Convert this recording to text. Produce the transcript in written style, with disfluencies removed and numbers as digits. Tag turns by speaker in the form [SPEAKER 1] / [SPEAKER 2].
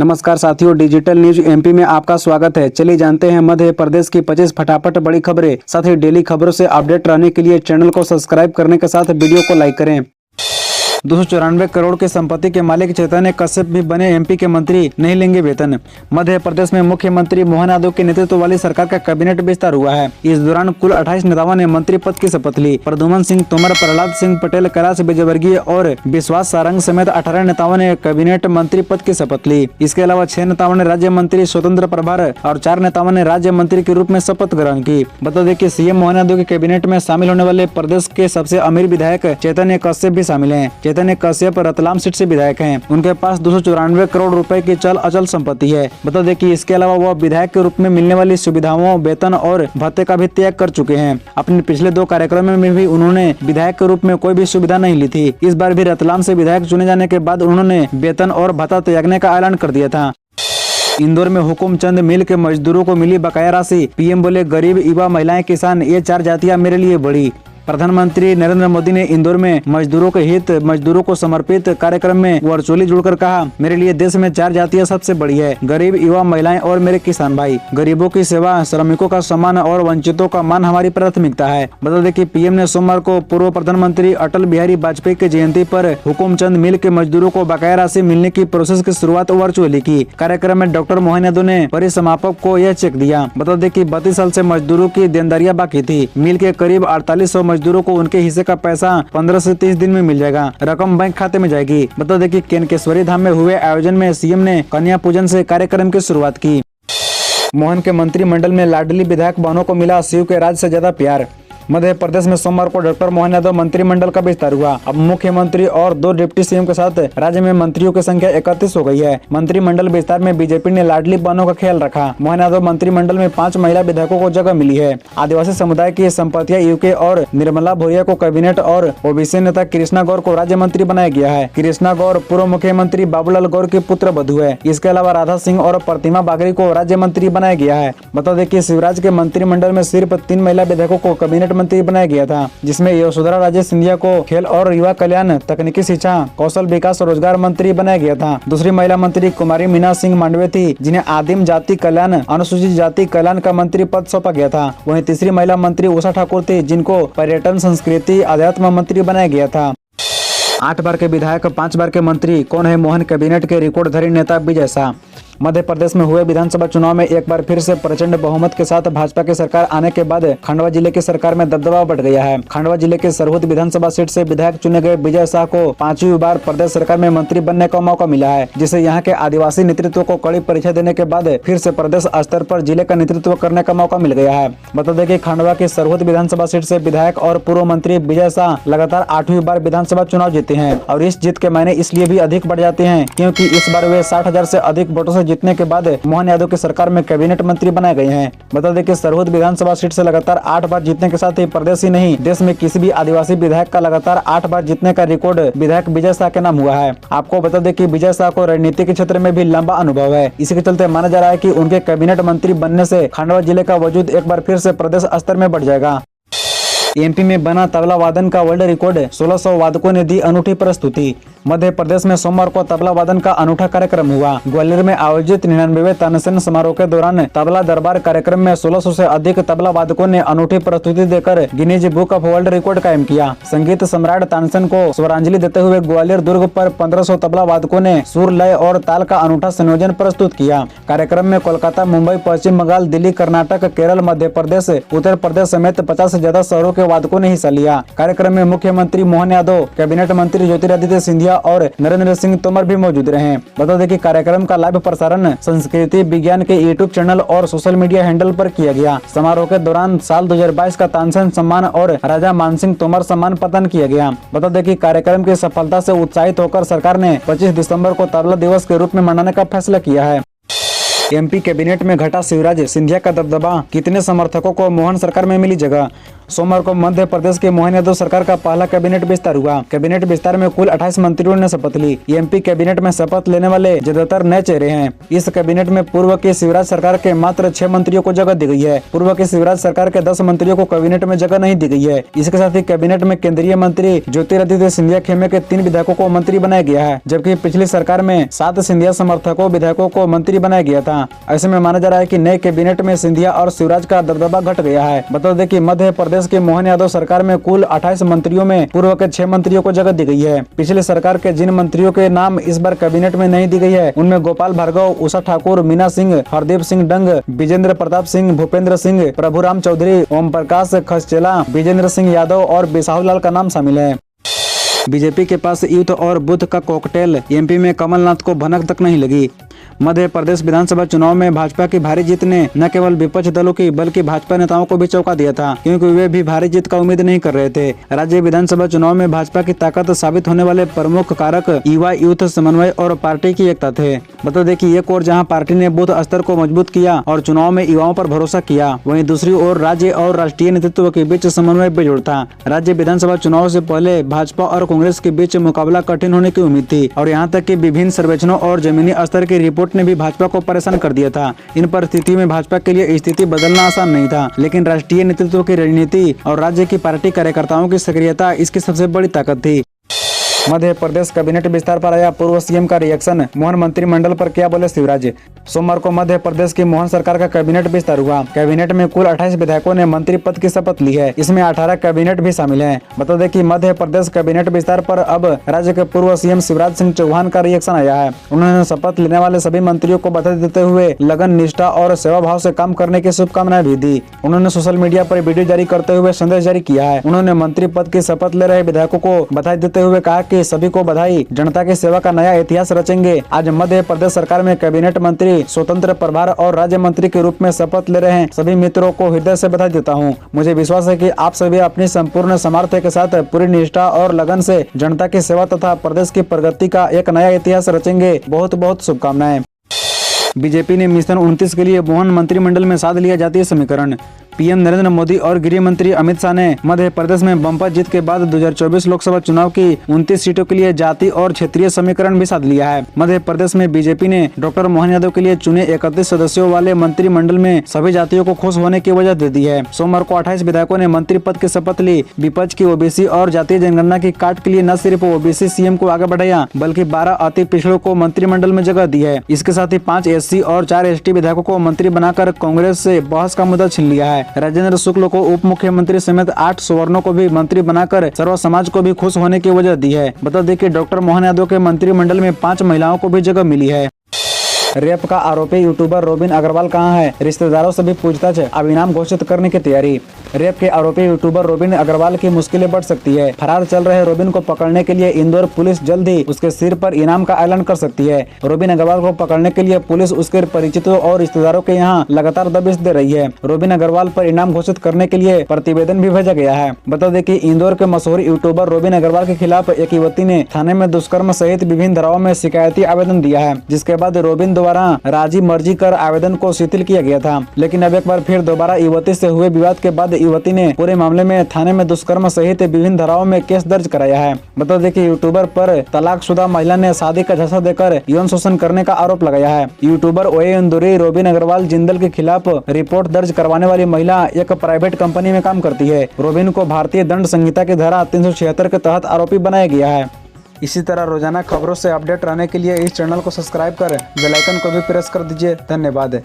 [SPEAKER 1] नमस्कार साथियों, digital news MP में आपका स्वागत है। चलिए जानते हैं मध्य प्रदेश की 25 फटाफट बड़ी खबरें। साथ ही डेली खबरों से अपडेट रहने के लिए चैनल को सब्सक्राइब करने के साथ वीडियो को लाइक करें। 294 करोड़ की संपत्ति के मालिक चैतन्य कश्यप भी बने एमपी के मंत्री, नहीं लेंगे वेतन। मध्य प्रदेश में मुख्यमंत्री मोहन यादव के नेतृत्व वाली सरकार का कैबिनेट विस्तार हुआ है। इस दौरान कुल 28 नेताओं ने मंत्री पद की शपथ ली। प्रद्युमन सिंह तोमर, प्रहलाद सिंह पटेल, कैलाश विजयवर्गीय और विश्वास सारंग समेत 18 नेताओं ने कैबिनेट मंत्री पद की शपथ ली। इसके अलावा 6 नेताओं ने राज्य मंत्री स्वतंत्र प्रभार और 4 नेताओं ने राज्य मंत्री के रूप में शपथ ग्रहण की। बता दें कि सीएम मोहन यादव के कैबिनेट में शामिल होने वाले प्रदेश के सबसे अमीर विधायक चैतन्य कश्यप भी शामिल हैं। चैतन्य कश्यप रतलाम सीट से विधायक हैं। उनके पास 294 करोड़ रुपए की चल अचल संपत्ति है। बता दें कि इसके अलावा वह विधायक के रूप में मिलने वाली सुविधाओं, वेतन और भत्ते का भी त्याग कर चुके हैं। अपने पिछले 2 कार्यक्रमों में भी उन्होंने विधायक के रूप में कोई भी सुविधा नहीं ली थी। इस बार भी रतलाम से विधायक चुने जाने के बाद उन्होंने वेतन और भत्ता त्यागने का ऐलान कर दिया था। इंदौर में हुकुमचंद मिल के मजदूरों को मिली बकाया राशि। पीएम बोले, गरीब, युवा, महिलाएं, किसान, ये 4 जातियां मेरे लिए बड़ी। प्रधानमंत्री नरेंद्र मोदी ने इंदौर में मजदूरों के हित, मजदूरों को समर्पित कार्यक्रम में वर्चुअली जुड़कर कहा, मेरे लिए देश में 4 जातियां सबसे बड़ी है, गरीब, युवा, महिलाएं और मेरे किसान भाई। गरीबों की सेवा, श्रमिकों का सम्मान और वंचितों का मान हमारी प्राथमिकता है। बता दें कि पीएम ने सोमवार को पूर्व प्रधानमंत्री अटल बिहारी वाजपेयी की जयंती पर हुकुमचंद मिल के मजदूरों को बकाया राशि मिलने की प्रोसेस की शुरुआत वर्चुअली की। कार्यक्रम में डॉक्टर मोहन यादव ने परिसमापक को यह चेक दिया। बता दें कि 32 साल से मजदूरों की देनदारियां बाकी थी। मिल के करीब 4800 मजदूरों को उनके हिस्से का पैसा 15 से 30 दिन में मिल जाएगा। रकम बैंक खाते में जाएगी। बता दें कि केनकेश्वरी धाम में हुए आयोजन में सीएम ने कन्या पूजन से कार्यक्रम की शुरुआत की। मोहन के मंत्रिमंडल में लाडली विधायक बहनों को मिला शिव के राज से ज्यादा प्यार। मध्य प्रदेश में सोमवार को डॉक्टर मोहन यादव मंत्रिमंडल का विस्तार हुआ। अब मुख्यमंत्री और 2 डिप्टी सीएम के साथ राज्य में मंत्रियों की संख्या 31 हो गई है। मंत्रिमंडल विस्तार में बीजेपी ने लाडली बहनों का ख्याल रखा। मोहन यादव मंत्रिमंडल में 5 महिला विधायकों को जगह मिली है। आदिवासी समुदाय की संपत्तियां यूके और निर्मला भूरिया को कैबिनेट और ओबीसी नेता कृष्णा गौर को राज्य मंत्री बनाया गया है। कृष्णा गौर पूर्व मुख्यमंत्री बाबूलाल गौर की पुत्र वधू है। इसके अलावा राधा सिंह और प्रतिमा बागरी को राज्य मंत्री बनाया गया है। बता दें कि शिवराज के मंत्रिमंडल में सिर्फ 3 महिला विधायकों को कैबिनेट मंत्री बनाया गया था, जिसमें यशोधरा राजे सिंधिया को खेल और युवा कल्याण, तकनीकी शिक्षा, कौशल विकास और रोजगार मंत्री बनाया गया था। दूसरी महिला मंत्री कुमारी मीना सिंह मांडवे थी, जिन्हें आदिम जाति कल्याण, अनुसूचित जाति कल्याण का मंत्री पद सौंपा गया था। वहीं तीसरी महिला मंत्री उषा ठाकुर थी, जिनको पर्यटन, संस्कृति, अध्यात्म मंत्री बनाया गया था। 8 बार के विधायक, 5 बार के मंत्री, कौन है मोहन कैबिनेट के रिकॉर्डधारी नेता विजय शाह। मध्य प्रदेश में हुए विधानसभा चुनाव में एक बार फिर से प्रचंड बहुमत के साथ भाजपा की सरकार आने के बाद खंडवा जिले की सरकार में दबदबा बढ़ गया है। खंडवा जिले के सरहद विधानसभा सीट से विधायक चुने गए विजय शाह को 5वीं बार प्रदेश सरकार में मंत्री बनने का मौका मिला है, जिसे यहाँ के आदिवासी नेतृत्व को कड़ी परीक्षा देने के बाद फिर से प्रदेश स्तर पर जिले का नेतृत्व करने का मौका मिल गया है। बता दें कि खंडवा की सरहद विधानसभा सीट से विधायक और पूर्व मंत्री विजय शाह लगातार 8वीं बार विधानसभा चुनाव जीते हैं और इस जीत के मायने इसलिए भी अधिक बढ़ जाते हैं क्योंकि इस बार वे 60,000 से अधिक वोटों से जीतने के बाद मोहन यादव की सरकार में कैबिनेट मंत्री बनाए गए हैं। बता दें कि सरहद विधानसभा सीट से लगातार 8 बार जीतने के साथ ही प्रदेश ही नहीं, देश में किसी भी आदिवासी विधायक का लगातार 8 बार जीतने का रिकॉर्ड विधायक विजय शाह के नाम हुआ है। आपको बता दें कि विजय शाह को राजनीति के क्षेत्र में भी लंबा अनुभव है। इसी के चलते माना जा रहा है कि उनके कैबिनेट मंत्री बनने से खंडवा जिले का वजूद एक बार फिर से प्रदेश स्तर में बढ़ जाएगा। एमपी में बना तबला वादन का वर्ल्ड रिकॉर्ड, 1600 वादकों ने दी अनूठी प्रस्तुति। मध्य प्रदेश में सोमवार को तबला वादन का अनूठा कार्यक्रम हुआ। ग्वालियर में आयोजित 99वें तानसेन समारोह के दौरान तबला दरबार कार्यक्रम में 1600 से अधिक तबला वादकों ने अनूठी प्रस्तुति देकर Guinness book of world record कायम किया। संगीत सम्राट तानसेन को स्वरांजलि देते हुए ग्वालियर दुर्ग पर 1500 तबला वादकों ने सुर, लय और ताल का अनूठा संयोजन प्रस्तुत किया। कार्यक्रम में कोलकाता, मुंबई, पश्चिम बंगाल, दिल्ली, कर्नाटक, केरल, मध्य प्रदेश, उत्तर प्रदेश समेत 50 से ज्यादा शहरों के वादकों ने हिस्सा लिया। कार्यक्रम में मुख्यमंत्री मोहन यादव, कैबिनेट मंत्री ज्योतिरादित्य सिंधिया और नरेंद्र सिंह तोमर भी मौजूद रहे। बता दें कि कार्यक्रम का लाइव प्रसारण संस्कृति विज्ञान के यूट्यूब चैनल और सोशल मीडिया हैंडल पर किया गया। समारोह के दौरान साल 2022 का तानसेन सम्मान और राजा मानसिंह तोमर सम्मान प्रदान किया गया। बता दें कि कार्यक्रम की सफलता से उत्साहित होकर सरकार ने 25 दिसंबर को तबला दिवस के रूप में मनाने का फैसला किया है। एमपी कैबिनेट में घटा शिवराज सिंधिया का दबदबा, कितने समर्थकों को मोहन सरकार में मिली जगह। सोमवार को मध्य प्रदेश के मोहन यादव सरकार का पहला कैबिनेट विस्तार हुआ। कैबिनेट विस्तार में कुल 28 मंत्रियों ने शपथ ली। एमपी कैबिनेट में शपथ लेने वाले ज्यादातर नए चेहरे हैं। इस कैबिनेट में पूर्व की शिवराज सरकार के मात्र 6 मंत्रियों को जगह दी गई है। पूर्व की शिवराज सरकार के 10 मंत्रियों को कैबिनेट में जगह नहीं दी गई है। इसके साथ ही कैबिनेट में केंद्रीय मंत्री ज्योतिरादित्य सिंधिया खेमे के 3 विधायकों को मंत्री बनाया गया है, जबकि पिछली सरकार में 7 सिंधिया समर्थकों विधायकों को मंत्री बनाया गया था। ऐसे में माना जा रहा है कि नए कैबिनेट में सिंधिया और शिवराज का दबदबा घट गया है। बता दें कि मध्य प्रदेश के मोहन यादव सरकार में कुल 28 मंत्रियों में पूर्व के 6 मंत्रियों को जगह दी गई है। पिछले सरकार के जिन मंत्रियों के नाम इस बार कैबिनेट में नहीं दी गई है, उनमें गोपाल भार्गव, उषा ठाकुर, मीना सिंह, हरदीप सिंह डंग, विजेंद्र प्रताप सिंह, भूपेंद्र सिंह, प्रभुराम चौधरी, ओम प्रकाश खसचेला, विजेंद्र सिंह यादव और बिसाहू लाल का नाम शामिल है। बीजेपी के पास यूथ और बुद्ध का कॉकटेल, एमपी में कमलनाथ को भनक तक नहीं लगी। मध्य प्रदेश विधानसभा चुनाव में भाजपा की भारी जीत ने न केवल विपक्ष दलों की बल्कि भाजपा नेताओं को भी चौंका दिया था, क्योंकि वे भी भारी जीत का उम्मीद नहीं कर रहे थे। राज्य विधानसभा चुनाव में भाजपा की ताकत साबित होने वाले प्रमुख कारक युवा, यूथ समन्वय और पार्टी की एकता थे। बता दें कि एक ओर जहां पार्टी ने बूथ स्तर को मजबूत किया और चुनाव में युवाओं पर भरोसा किया, वहीं दूसरी ओर राज्य और राष्ट्रीय नेतृत्व के बीच समन्वय बेजोड़ था। राज्य विधानसभा चुनाव से पहले भाजपा और कांग्रेस के बीच मुकाबला कठिन होने की उम्मीद थी और यहाँ तक कि विभिन्न सर्वेक्षणों और जमीनी स्तर की रिपोर्ट ने भी भाजपा को परेशान कर दिया था। इन परिस्थितियों में भाजपा के लिए स्थिति बदलना आसान नहीं था, लेकिन राष्ट्रीय नेतृत्व की रणनीति और राज्य की पार्टी कार्यकर्ताओं की सक्रियता इसकी सबसे बड़ी ताकत थी। मध्य प्रदेश कैबिनेट विस्तार पर आया पूर्व सीएम का रिएक्शन, मोहन मंत्रिमंडल पर क्या बोले शिवराज। सोमवार को मध्य प्रदेश की मोहन सरकार का कैबिनेट विस्तार हुआ। कैबिनेट में कुल 28 विधायकों ने मंत्री पद की शपथ ली है। इसमें 18 कैबिनेट भी शामिल हैं। बता दें कि मध्य प्रदेश कैबिनेट विस्तार पर अब राज्य के पूर्व सीएम शिवराज सिंह चौहान का रिएक्शन आया है। उन्होंने शपथ लेने वाले सभी मंत्रियों को बधाई देते हुए लगन, निष्ठा और सेवा भाव से काम करने की शुभकामनाएं भी दी। उन्होंने सोशल मीडिया पर वीडियो जारी करते हुए संदेश जारी किया है। उन्होंने मंत्री पद की शपथ ले रहे विधायकों को बधाई देते हुए कहा कि सभी को बधाई, जनता की सेवा का नया इतिहास रचेंगे। आज मध्य प्रदेश सरकार में कैबिनेट मंत्री, स्वतंत्र प्रभार और राज्य मंत्री के रूप में शपथ ले रहे हैं सभी मित्रों को हृदय से बधाई देता हूं। मुझे विश्वास है कि आप सभी अपनी संपूर्ण सामर्थ्य के साथ पूरी निष्ठा और लगन से जनता की सेवा तथा प्रदेश की प्रगति का एक नया इतिहास रचेंगे। बहुत बहुत शुभकामनाएं। बीजेपी ने मिशन 29 के लिए मोहन मंत्रिमंडल में साध लिया जातीय समीकरण। पीएम नरेंद्र मोदी और गृह मंत्री अमित शाह ने मध्य प्रदेश में बम्पर जीत के बाद 2024 लोकसभा चुनाव की 29 सीटों के लिए जाति और क्षेत्रीय समीकरण भी साध लिया है। मध्य प्रदेश में बीजेपी ने डॉक्टर मोहन यादव के लिए चुने 31 सदस्यों वाले मंत्रिमंडल में सभी जातियों को खुश होने की वजह दे दी है। सोमवार को 28 विधायकों ने मंत्री पद की शपथ ली। विपक्ष की ओबीसी और जातीय जनगणना की काट के लिए न सिर्फ ओबीसी सीएम को आगे बढ़ाया, बल्कि 12 अति पिछड़ों को मंत्रिमंडल में जगह दी है। इसके साथ ही 5 एससी और 4 एसटी विधायकों को मंत्री बनाकर कांग्रेस से बहस का मुद्दा छीन लिया है। राजेंद्र शुक्ल को उप मुख्यमंत्री समेत 8 सवर्णों को भी मंत्री बनाकर सर्व समाज को भी खुश होने की वजह दी है। बता दें कि डॉक्टर मोहन यादव के मंत्रिमंडल में 5 महिलाओं को भी जगह मिली है। रेप का आरोपी यूट्यूबर रोबिन अग्रवाल कहां है, रिश्तेदारों से भी पूछताछ, अब इनाम घोषित करने की तैयारी। रेप के आरोपी यूट्यूबर रोबिन अग्रवाल की मुश्किलें बढ़ सकती है। फरार चल रहे रोबिन को पकड़ने के लिए इंदौर पुलिस जल्द ही उसके सिर पर इनाम का ऐलान कर सकती है। रोबिन अग्रवाल को पकड़ने के लिए पुलिस उसके परिचितों और रिश्तेदारों के यहाँ लगातार दबिश दे रही है। रोबिन अग्रवाल पर इनाम घोषित करने के लिए प्रतिवेदन भी भेजा गया है। बता दें कि इंदौर के मशहूर यूट्यूबर रोबिन अग्रवाल के खिलाफ एक युवती ने थाने में दुष्कर्म सहित विभिन्न धाराओं में शिकायती आवेदन दिया है, जिसके बाद रोबिन द्वारा राजी मर्जी कर आवेदन को शिथिल किया गया था। लेकिन अब एक बार फिर दोबारा युवती से हुए विवाद के बाद युवती ने पूरे मामले में थाने में दुष्कर्म सहित विभिन्न धाराओं में केस दर्ज कराया है। बता दें कि यूट्यूबर पर तलाकशुदा महिला ने शादी का झांसा देकर यौन शोषण करने का आरोप लगाया है। यूट्यूबर ओए इंदौरी रोबिन अग्रवाल जिंदल के खिलाफ रिपोर्ट दर्ज करवाने वाली महिला एक प्राइवेट कंपनी में काम करती है। रोबिन को भारतीय दंड संहिता की धारा 376 के तहत आरोपी बनाया गया है। इसी तरह रोजाना खबरों से अपडेट रहने के लिए इस चैनल को सब्सक्राइब कर बेल आइकन को भी प्रेस कर दीजिए। धन्यवाद।